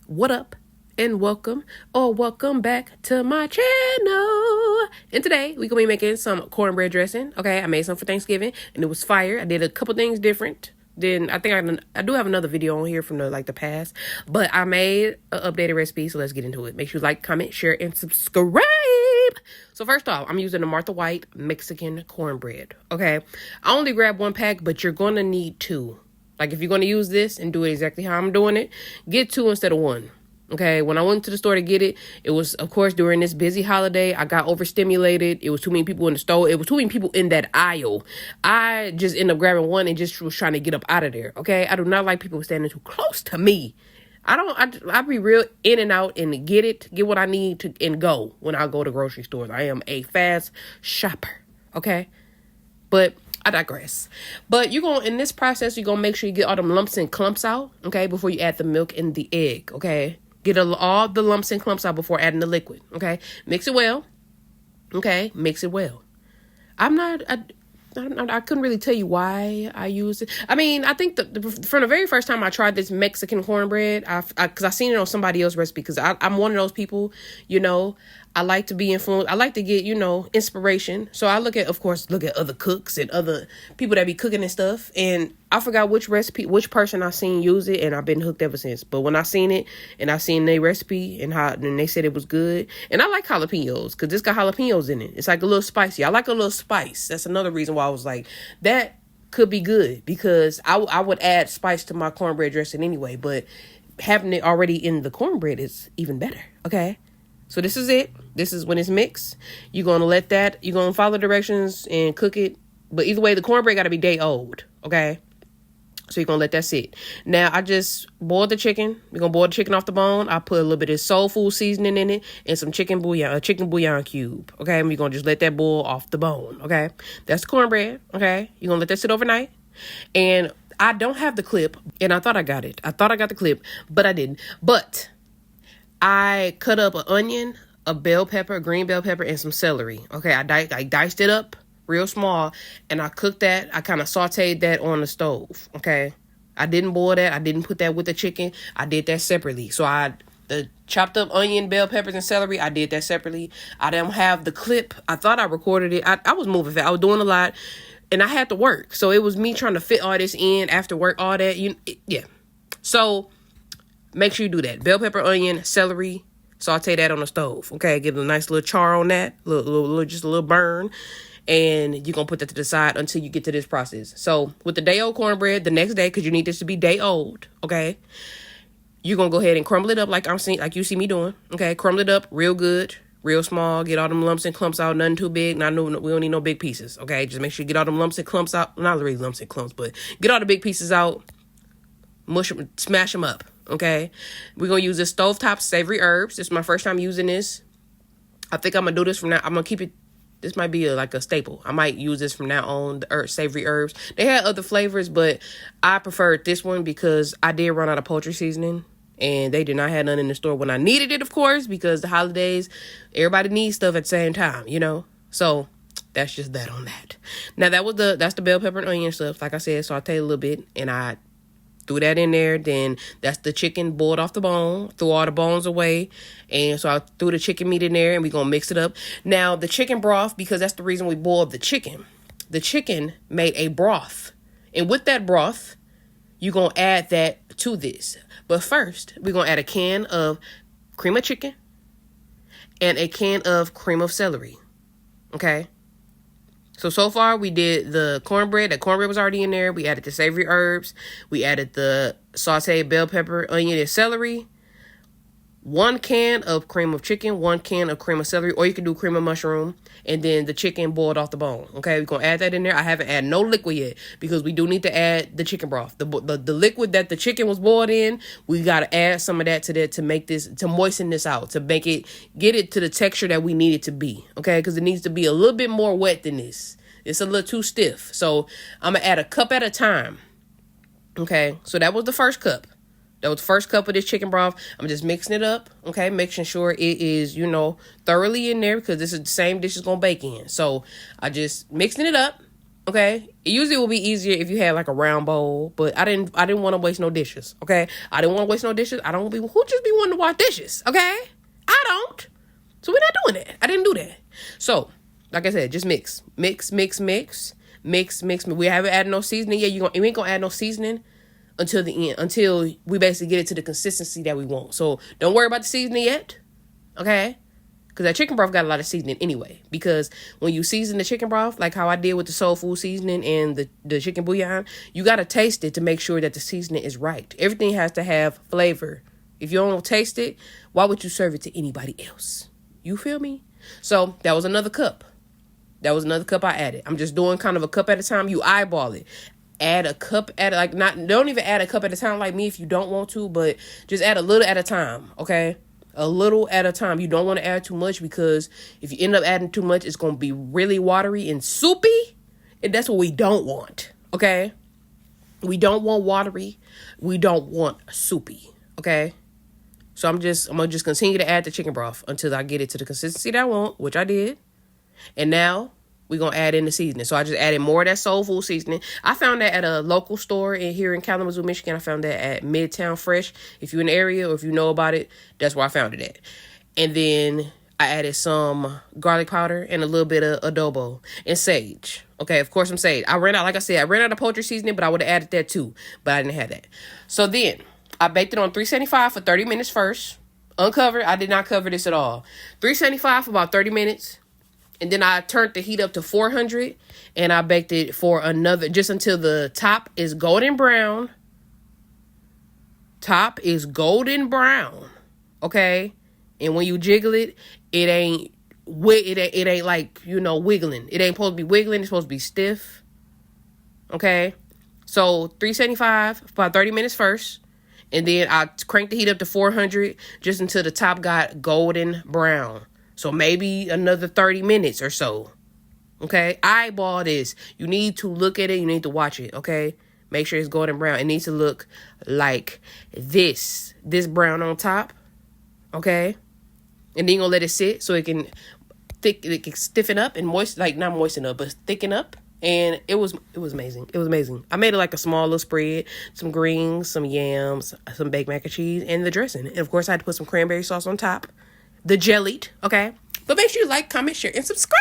What up and welcome or welcome back to my channel. And today we're gonna be making some cornbread dressing. Okay, I made some for Thanksgiving and it was fire. I did a couple things different. Then I think I do have another video on here from the past, but I made an updated recipe, so let's get into it. Make sure you like, comment, share, and subscribe. So first off, I'm using the Martha White Mexican cornbread. Okay, I only grabbed one pack, but you're gonna need two. Like, if you're going to use this and do it exactly how I'm doing it, get two instead of one. Okay, when I went to the store to get it, it was, of course, during this busy holiday. I got overstimulated. It was too many people in the store. It was too many people in that aisle. I just ended up grabbing one and just was trying to get up out of there. Okay, I do not like people standing too close to me. I be real in and out and get what I need to and go when I go to grocery stores. I am a fast shopper. Okay, but I digress. But in this process, you're going to make sure you get all them lumps and clumps out, okay, before you add the milk and the egg, okay? Get all the lumps and clumps out before adding the liquid, okay? Mix it well, okay? Mix it well. I couldn't really tell you why I used it. I mean, I think from the very first time I tried this Mexican cornbread, because I seen it on somebody else's recipe, because I'm one of those people, I like to be influenced. I like to get, inspiration. So I look at other cooks and other people that be cooking and stuff. And I forgot which person I seen use it, and I've been hooked ever since. But when I seen it and I seen their recipe and they said it was good, and I like jalapenos because it's got jalapenos in it. It's like a little spicy. I like a little spice. That's another reason why I was like, that could be good, because I would add spice to my cornbread dressing anyway. But having it already in the cornbread is even better. Okay. So this is it. This is when it's mixed. You're going to follow the directions and cook it. But either way, the cornbread got to be day old. Okay. So you're going to let that sit. Now, I just boiled the chicken. We're going to boil the chicken off the bone. I put a little bit of SOULFUL seasoning in it and some chicken bouillon cube. Okay. And we're going to just let that boil off the bone. Okay. That's the cornbread. Okay. You're going to let that sit overnight. And I don't have the clip. And I thought I got it. I thought I got the clip, but I didn't. But I cut up an onion, a bell pepper, a green bell pepper, and some celery. Okay, I diced it up real small, and I cooked that. I kind of sauteed that on the stove. Okay, I didn't boil that. I didn't put that with the chicken. I did that separately. So the chopped up onion, bell peppers, and celery, I did that separately. I don't have the clip. I thought I recorded it. I was moving fast. I was doing a lot, and I had to work. So it was me trying to fit all this in after work, all that. Yeah. So make sure you do that. Bell pepper, onion, celery, saute that on the stove. Okay, get a nice little char on that, just a little burn, and you're gonna put that to the side until you get to this process. So with the day old cornbread, the next day, because you need this to be day old, okay, you're gonna go ahead and crumble it up like you see me doing. Okay, crumble it up real good, real small. Get all them lumps and clumps out. Nothing too big. We don't need no big pieces. Okay, just make sure you get all them lumps and clumps out. Not really lumps and clumps, but get all the big pieces out. Mush them, smash them up. Okay, we're gonna use this stovetop savory herbs. This is my first time using this. I think I'm gonna do this from now. I'm gonna keep it. This might be like a staple. I might use this from now on. The savory herbs. They had other flavors, but I preferred this one because I did run out of poultry seasoning, and they did not have none in the store when I needed it. Of course, because the holidays, everybody needs stuff at the same time. So that's just that on that. Now that's the bell pepper and onion stuff. Like I said, saute a little bit, and I threw that in there. Then that's the chicken boiled off the bone. Threw all the bones away. And so I threw the chicken meat in there, and we're going to mix it up. Now, the chicken broth, because that's the reason we boiled the chicken. The chicken made a broth. And with that broth, you're going to add that to this. But first, we're going to add a can of cream of chicken and a can of cream of celery. Okay? So far, we did the cornbread. The cornbread was already in there. We added the savory herbs. We added the sauteed bell pepper, onion, and celery. 1 can of cream of chicken, 1 can of cream of celery, or you can do cream of mushroom, and then the chicken boiled off the bone. Okay, we're going to add that in there. I haven't added no liquid yet because we do need to add the chicken broth. The liquid that the chicken was boiled in, we got to add some of that to make this, to moisten this out, to make it, get it to the texture that we need it to be. Okay, because it needs to be a little bit more wet than this. It's a little too stiff. So I'm going to add a cup at a time. Okay, so that was the first cup. That was the first cup of this chicken broth. I'm just mixing it up, okay? Making sure it is, thoroughly in there because this is the same dish it's going to bake in. So I just mixing it up. Okay, it usually will be easier if you had like a round bowl, but I didn't want to waste no dishes. Okay, I didn't want to waste no dishes. I don't be who just be wanting to wash dishes. Okay, I don't. So we're not doing that. I didn't do that. So like I said, just mix. We haven't added no seasoning yet. You ain't gonna add no seasoning until the end, until we basically get it to the consistency that we want. So don't worry about the seasoning yet. Okay. Because that chicken broth got a lot of seasoning anyway. Because when you season the chicken broth, like how I did with the SOULFUL seasoning and the chicken bouillon, you got to taste it to make sure that the seasoning is right. Everything has to have flavor. If you don't taste it, why would you serve it to anybody else? You feel me? So that was another cup. I added. I'm just doing kind of a cup at a time. You eyeball it. Add a cup at don't even add a cup at a time like me if you don't want to, but just add a little at a time, okay? A little at a time. You don't want to add too much, because if you end up adding too much, it's going to be really watery and soupy. And that's what we don't want. Okay? We don't want watery. We don't want soupy. Okay? So I'm going to just continue to add the chicken broth until I get it to the consistency that I want, which I did. And now we're going to add in the seasoning. So I just added more of that SOULFUL seasoning. I found that at a local store here in Kalamazoo, Michigan. I found that at Midtown Fresh. If you're in the area or if you know about it, that's where I found it at. And then I added some garlic powder and a little bit of adobo and sage. Okay, of course, some sage. I ran out of poultry seasoning, but I would have added that too. But I didn't have that. So then I baked it on 375 for 30 minutes first. Uncovered. I did not cover this at all. 375 for about 30 minutes. And then I turned the heat up to 400, and I baked it for just until the top is golden brown. Top is golden brown, okay? And when you jiggle it, it ain't like, wiggling. It ain't supposed to be wiggling. It's supposed to be stiff, okay? So 375 for about 30 minutes first, and then I cranked the heat up to 400 just until the top got golden brown. So maybe another 30 minutes or so. Okay? Eyeball this. You need to look at it. You need to watch it. Okay? Make sure it's golden brown. It needs to look like this. This brown on top. Okay? And then you're going to let it sit so it can stiffen up and not moisten up, but thicken up. And it was amazing. It was amazing. I made it like a small little spread. Some greens, some yams, some baked mac and cheese, and the dressing. And of course, I had to put some cranberry sauce on top. The jellied, okay? But make sure you like, comment, share, and subscribe.